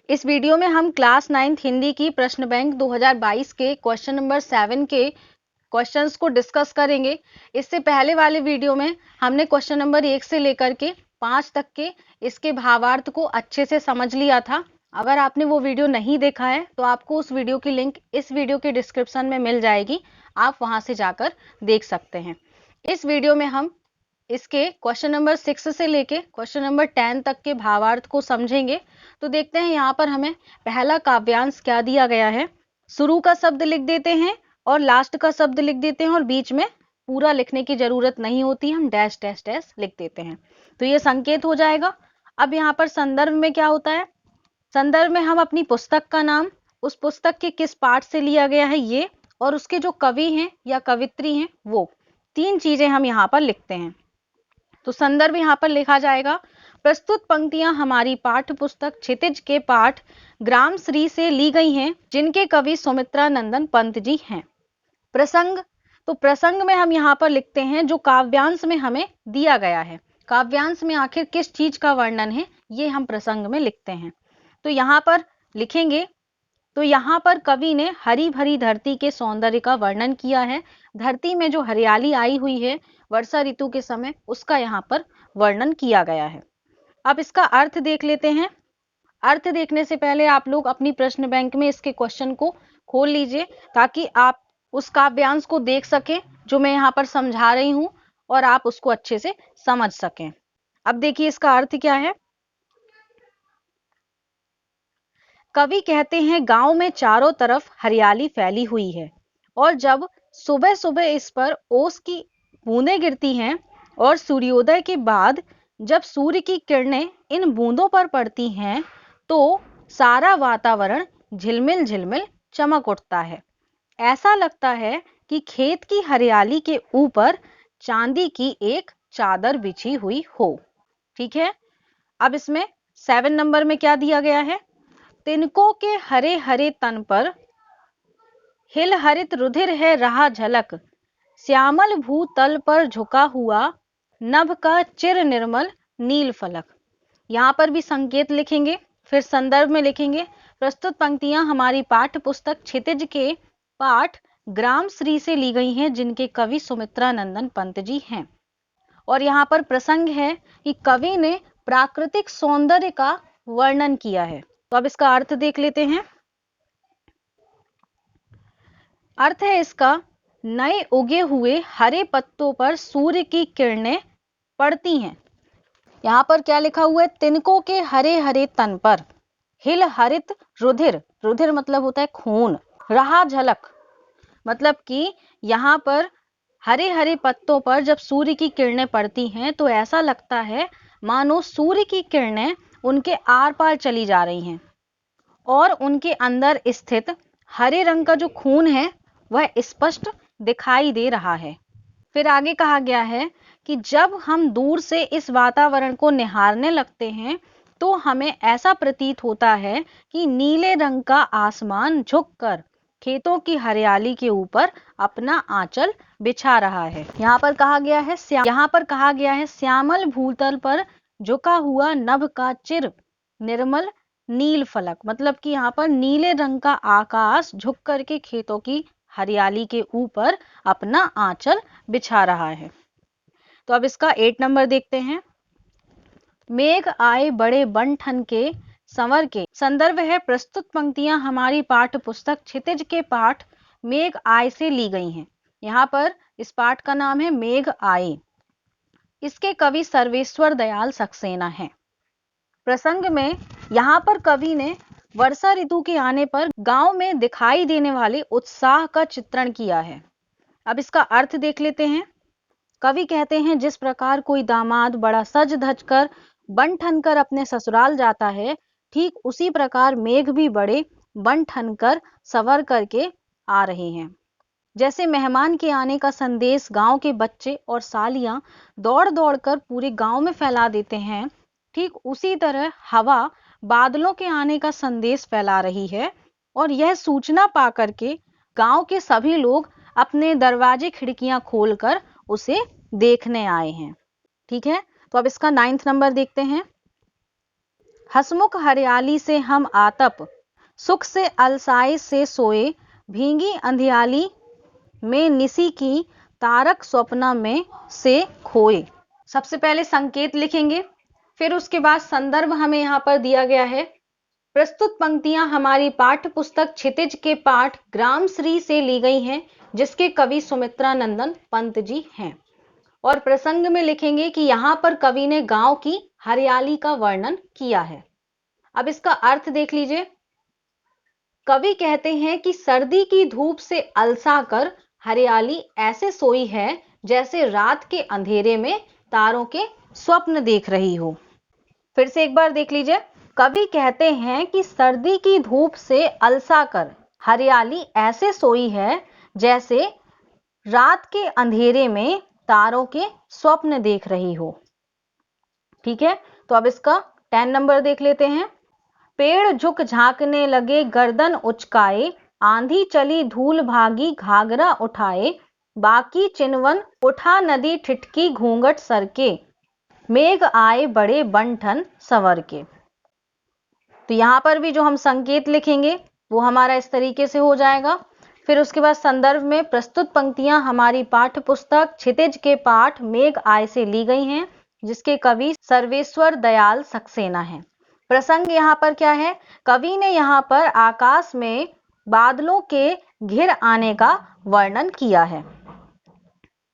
इस वीडियो में हम क्लास 9th हिंदी की प्रश्न बैंक 2022 के क्वेश्चन नंबर 7 के क्वेश्चंस को डिस्कस करेंगे। इससे पहले वाले वीडियो में हमने क्वेश्चन नंबर 1 से लेकर के 5 तक के इसके भावार्थ को अच्छे से समझ लिया था। अगर आपने वो वीडियो नहीं देखा है तो आपको उस वीडियो की लिंक इस वीडियो के डिस्क्रिप्शन में मिल जाएगी, आप वहां से जाकर देख सकते हैं। इस वीडियो में हम इसके क्वेश्चन नंबर 6 से लेके क्वेश्चन नंबर 10 तक के भावार्थ को समझेंगे। तो देखते हैं यहाँ पर हमें पहला काव्यांश क्या दिया गया है। शुरू का शब्द लिख देते हैं और लास्ट का शब्द लिख देते हैं और बीच में पूरा लिखने की जरूरत नहीं होती, हम डैश डैश डैश लिख देते हैं तो ये संकेत हो जाएगा। अब यहाँ पर संदर्भ में क्या होता है, संदर्भ में हम अपनी पुस्तक का नाम, उस पुस्तक के किस पाठ से लिया गया है ये, और उसके जो कवि हैं या कवित्री हैं वो, तीन चीजें हम यहाँ पर लिखते हैं। तो संदर्भ यहाँ पर लिखा जाएगा, प्रस्तुत पंक्तियां हमारी पाठ्य पुस्तक क्षितिज के पाठ ग्राम श्री से ली गई हैं, जिनके कवि सुमित्रा नंदन पंत जी हैं। प्रसंग, तो प्रसंग में हम यहाँ पर लिखते हैं जो काव्यांश में हमें दिया गया है, काव्यांश में आखिर किस चीज का वर्णन है ये हम प्रसंग में लिखते हैं। तो यहाँ पर लिखेंगे, तो यहाँ पर कवि ने हरी भरी धरती के सौंदर्य का वर्णन किया है। धरती में जो हरियाली आई हुई है वर्षा ऋतु के समय, उसका यहाँ पर वर्णन किया गया है। अब इसका अर्थ देख लेते हैं। अर्थ देखने से पहले आप लोग अपनी प्रश्न बैंक में इसके क्वेश्चन को खोल लीजिए ताकि आप उस काव्यांश को देख सकें जो मैं यहाँ पर समझा रही हूँ और आप उसको अच्छे से समझ सकें। अब देखिए इसका अर्थ क्या है। कवि कहते हैं गांव में चारों तरफ हरियाली फैली हुई है और जब सुबह सुबह इस पर ओस की बूंदें गिरती हैं और सूर्योदय के बाद जब सूर्य की किरणें इन बूंदों पर पड़ती हैं तो सारा वातावरण झिलमिल झिलमिल चमक उठता है। ऐसा लगता है कि खेत की हरियाली के ऊपर चांदी की एक चादर बिछी हुई हो। ठीक है, अब इसमें 7 नंबर में क्या दिया गया है, तिनकों के हरे हरे तन पर हिल हरित रुधिर है रहा झलक, श्यामल भूतल पर झुका हुआ नभ का चिर निर्मल नील फलक। यहाँ पर भी संकेत लिखेंगे, फिर संदर्भ में लिखेंगे, प्रस्तुत पंक्तियां हमारी पाठ्य पुस्तक क्षितिज के पाठ ग्राम श्री से ली गई हैं, जिनके कवि सुमित्रा नंदन पंत जी हैं। और यहाँ पर प्रसंग है कि कवि ने प्राकृतिक सौंदर्य का वर्णन किया है। तो अब इसका अर्थ देख लेते हैं। अर्थ है इसका, नए उगे हुए हरे पत्तों पर सूर्य की किरणें पड़ती हैं। यहाँ पर क्या लिखा हुआ है, तिनकों के हरे हरे तन पर हिल हरित रुधिर, रुधिर मतलब होता है खून, रहा झलक मतलब कि यहाँ पर हरे हरे पत्तों पर जब सूर्य की किरणें पड़ती हैं तो ऐसा लगता है मानो सूर्य की किरणें उनके आर पार चली जा रही हैं और उनके अंदर स्थित हरे रंग का जो खून है वह स्पष्ट दिखाई दे रहा है। फिर आगे कहा गया है कि जब हम दूर से इस वातावरण को निहारने लगते हैं तो हमें ऐसा प्रतीत होता है कि नीले रंग का आसमान झुककर खेतों की हरियाली के ऊपर अपना आंचल बिछा रहा है। यहाँ पर कहा गया है श्यामल भूतल पर झुका हुआ नभ का चिर निर्मल नील फलक, मतलब कि यहाँ पर नीले रंग का आकाश झुक करके खेतों की हरियाली के ऊपर अपना आंचल बिछा रहा है। तो अब इसका 8 नंबर देखते हैं। मेघ आए बड़े बन ठन के संवर के। संदर्भ है, प्रस्तुत पंक्तियां हमारी पाठ्य पुस्तक क्षितिज के पाठ मेघ आए से ली गई हैं। यहाँ पर इस पाठ का नाम है मेघ आए, इसके कवि सर्वेश्वर दयाल सक्सेना हैं। प्रसंग में यहाँ पर कवि ने वर्षा ऋतु के आने पर गांव में दिखाई देने वाले उत्साह का चित्रण किया है। अब इसका अर्थ देख लेते हैं। कवि कहते हैं, जिस प्रकार कोई दामाद बड़ा सज धज कर बन ठन कर अपने ससुराल जाता है, ठीक उसी प्रकार मेघ भी बड़े बन ठन कर संवर करके आ रहे हैं। जैसे मेहमान के आने का संदेश गांव के बच्चे और सालियां दौड़ दौड़ कर पूरे गांव में फैला देते हैं, ठीक उसी तरह हवा बादलों के आने का संदेश फैला रही है और यह सूचना पा करके गांव के सभी लोग अपने दरवाजे खिड़कियां खोलकर उसे देखने आए हैं। ठीक है, तो अब इसका 9th नंबर देखते हैं। हसमुख हरियाली से हम आतप, सुख से अलसाए से सोए, भीगी अंधियाली में निसी की, तारक स्वप्न में से खोए। सबसे पहले संकेत लिखेंगे, फिर उसके बाद संदर्भ हमें यहाँ पर दिया गया है। प्रस्तुत पंक्तियां हमारी पाठ्य पुस्तक क्षितिज के पाठ ग्राम श्री से ली गई हैं, जिसके कवि सुमित्रा नंदन पंत जी हैं। और प्रसंग में लिखेंगे कि यहाँ पर कवि ने गांव की हरियाली का वर्णन किया है। अब इसका अर्थ देख लीजिए। कवि कहते हैं कि सर्दी की धूप से अलसा कर हरियाली ऐसे सोई है जैसे रात के अंधेरे में तारों के स्वप्न देख रही हो। फिर से एक बार देख लीजिए। कवि कहते हैं कि सर्दी की धूप से अलसा कर हरियाली ऐसे सोई है जैसे रात के अंधेरे में तारों के स्वप्न देख रही हो। ठीक है, तो अब इसका 10 नंबर देख लेते हैं। पेड़ झुक झांकने लगे गर्दन उचकाए, आंधी चली धूल भागी घाघरा उठाए, बाकी चिनवन उठा नदी ठिठकी घूंघट सर के, मेघ आए बड़े बंठन संवर के। तो यहां पर भी जो हम संकेत लिखेंगे वो हमारा इस तरीके से हो जाएगा। फिर उसके बाद संदर्भ में प्रस्तुत पंक्तियां हमारी पाठ्य पुस्तक क्षितिज के पाठ मेघ आए से ली गई हैं, जिसके कवि सर्वेश्वर दयाल सक्सेना हैं। प्रसंग यहाँ पर क्या है? कवि ने यहाँ पर आकाश में बादलों के घिर आने का वर्णन किया है।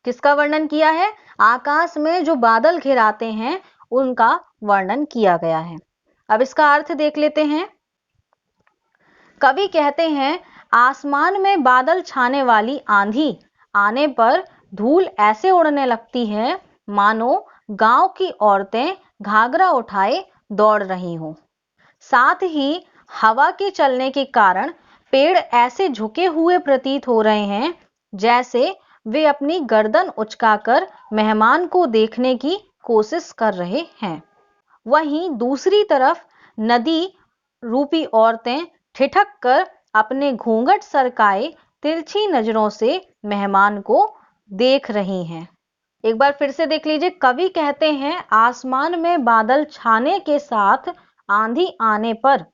किसका वर्णन किया है? आकाश में जो बादल घिर आते हैं उनका वर्णन किया गया है। अब इसका अर्थ देख लेते हैं। कवि कहते हैं आसमान में बादल छाने वाली आंधी आने पर धूल ऐसे उड़ने लगती है मानो गांव की औरतें घाघरा उठाए दौड़ रही हों। साथ ही हवा के चलने के कारण पेड़ ऐसे झुके हुए प्रतीत हो रहे हैं जैसे वे अपनी गर्दन उचकाकर मेहमान को देखने की कोशिश कर रहे हैं। वहीं दूसरी तरफ नदी रूपी औरतें ठिठक कर अपने घूंघट सरकाए तिरछी नजरों से मेहमान को देख रही हैं। एक बार फिर से देख लीजिए। कवि कहते हैं आसमान में बादल छाने के साथ आंधी आने पर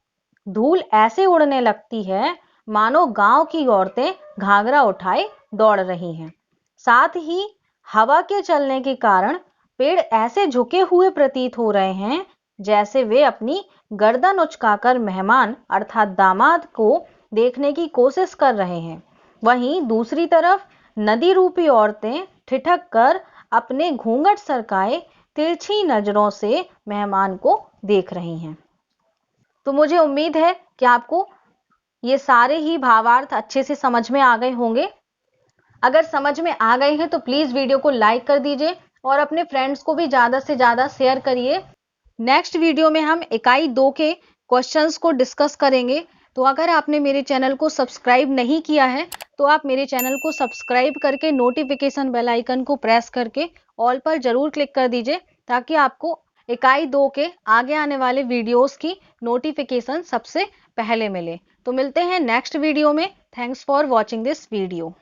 धूल ऐसे उड़ने लगती है मानो गांव की औरतें घाघरा उठाए दौड़ रही हैं। साथ ही हवा के चलने के कारण पेड़ ऐसे झुके हुए प्रतीत हो रहे हैं जैसे वे अपनी गर्दन उचकाकर मेहमान अर्थात दामाद को देखने की कोशिश कर रहे हैं। वहीं दूसरी तरफ नदी रूपी औरतें ठिठक कर अपने घूंघट सरकाए तिरछी नजरों से मेहमान को देख रही हैं। तो मुझे उम्मीद है कि आपको ये सारे ही भावार्थ अच्छे से समझ में आ गए होंगे। अगर समझ में आ गए हैं तो प्लीज वीडियो को लाइक कर दीजिए और अपने फ्रेंड्स को भी ज्यादा से ज्यादा शेयर करिए। नेक्स्ट वीडियो में हम इकाई 2 के क्वेश्चंस को डिस्कस करेंगे। तो अगर आपने मेरे चैनल को सब्सक्राइब नहीं किया है तो आप मेरे चैनल को सब्सक्राइब करके नोटिफिकेशन बेल आइकन को प्रेस करके ऑल पर जरूर क्लिक कर दीजिए ताकि आपको इकाई 2 के आगे आने वाले वीडियोस की नोटिफिकेशन सबसे पहले मिले। तो मिलते हैं नेक्स्ट वीडियो में। Thanks for watching this video.